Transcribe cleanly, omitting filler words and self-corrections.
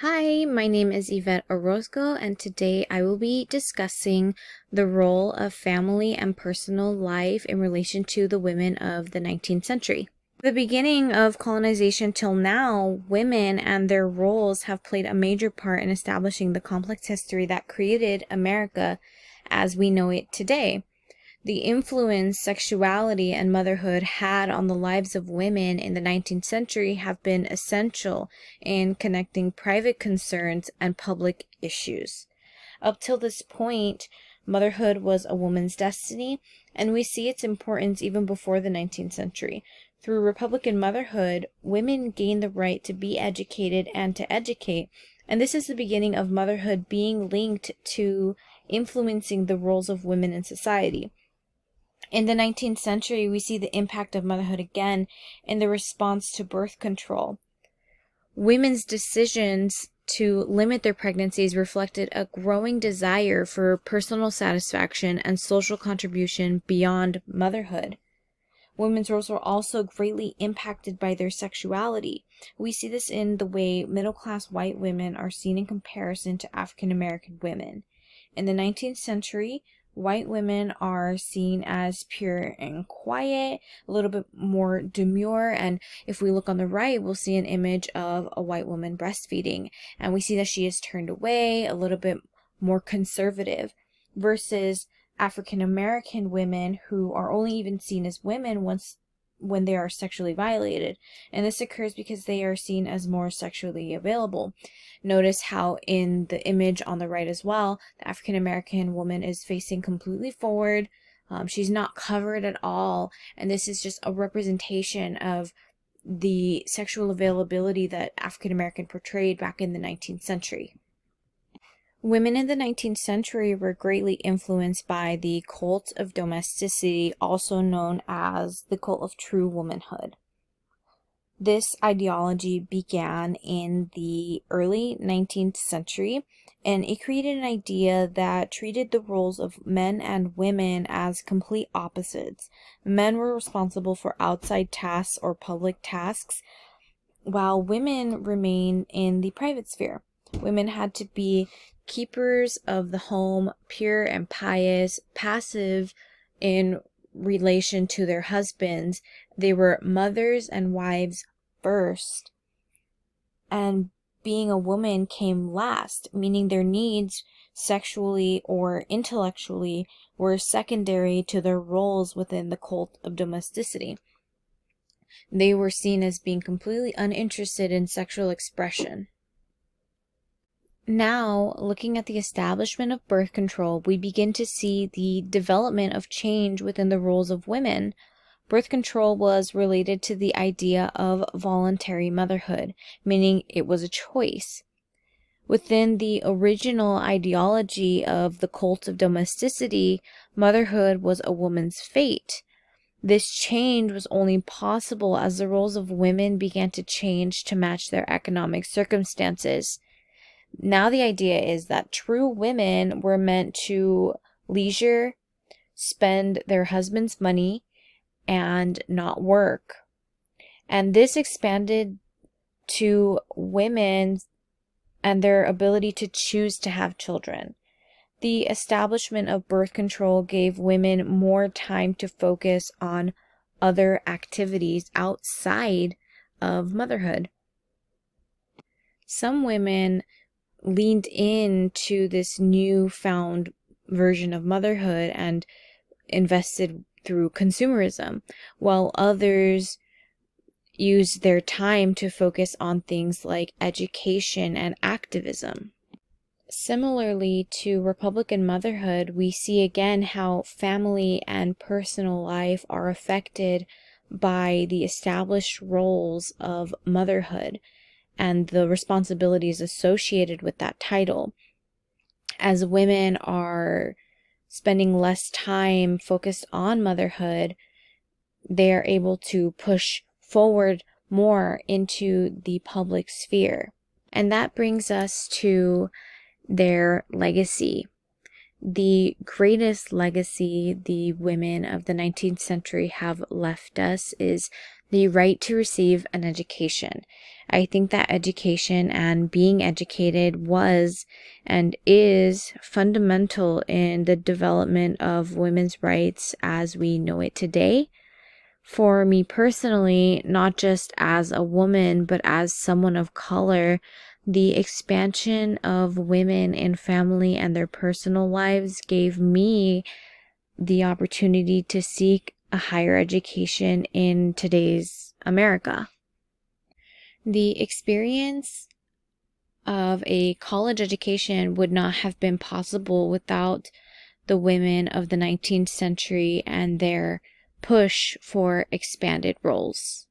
Hi, my name is Yvette Orozco, and today I will be discussing the role of family and personal life in relation to the women of the 19th century. The beginning of colonization till now, women and their roles have played a major part in establishing the complex history that created America as we know it today. The influence sexuality and motherhood had on the lives of women in the 19th century have been essential in connecting private concerns and public issues. Up till this point, motherhood was a woman's destiny, and we see its importance even before the 19th century. Through Republican motherhood, women gained the right to be educated and to educate, and this is the beginning of motherhood being linked to influencing the roles of women in society. In the 19th century, we see the impact of motherhood again in the response to birth control. Women's decisions to limit their pregnancies reflected a growing desire for personal satisfaction and social contribution beyond motherhood. Women's roles were also greatly impacted by their sexuality. We see this in the way middle-class white women are seen in comparison to African American women. In the 19th century, white women are seen as pure and quiet, a little bit more demure, and if we look on the right, we'll see an image of a white woman breastfeeding, and we see that she is turned away, a little bit more conservative, versus African American women who are only even seen as women when they are sexually violated. And this occurs because they are seen as more sexually available. Notice how in the image on the right as well, the African American woman is facing completely forward. She's not covered at all. And this is just a representation of the sexual availability that African American portrayed back in the 19th century. Women in the 19th century were greatly influenced by the cult of domesticity, also known as the cult of true womanhood. This ideology began in the early 19th century, and it created an idea that treated the roles of men and women as complete opposites. Men were responsible for outside tasks or public tasks, while women remained in the private sphere. Women had to be keepers of the home, pure and pious, passive in relation to their husbands. They were mothers and wives first, and being a woman came last, meaning their needs, sexually or intellectually, were secondary to their roles within the cult of domesticity. They were seen as being completely uninterested in sexual expression. Now, looking at the establishment of birth control, we begin to see the development of change within the roles of women. Birth control was related to the idea of voluntary motherhood, meaning it was a choice. Within the original ideology of the cult of domesticity, motherhood was a woman's fate. This change was only possible as the roles of women began to change to match their economic circumstances. Now the idea is that true women were meant to leisure, spend their husband's money, and not work. And this expanded to women and their ability to choose to have children. The establishment of birth control gave women more time to focus on other activities outside of motherhood. Some women leaned into this newfound version of motherhood and invested through consumerism, while others used their time to focus on things like education and activism. Similarly to Republican motherhood, we see again how family and personal life are affected by the established roles of motherhood and the responsibilities associated with that title. As women are spending less time focused on motherhood, they are able to push forward more into the public sphere. And that brings us to their legacy. The greatest legacy the women of the 19th century have left us is the right to receive an education. I think that education and being educated was and is fundamental in the development of women's rights as we know it today. For me personally, not just as a woman, but as someone of color, the expansion of women in family and their personal lives gave me the opportunity to seek a higher education in today's America. The experience of a college education would not have been possible without the women of the 19th century and their push for expanded roles.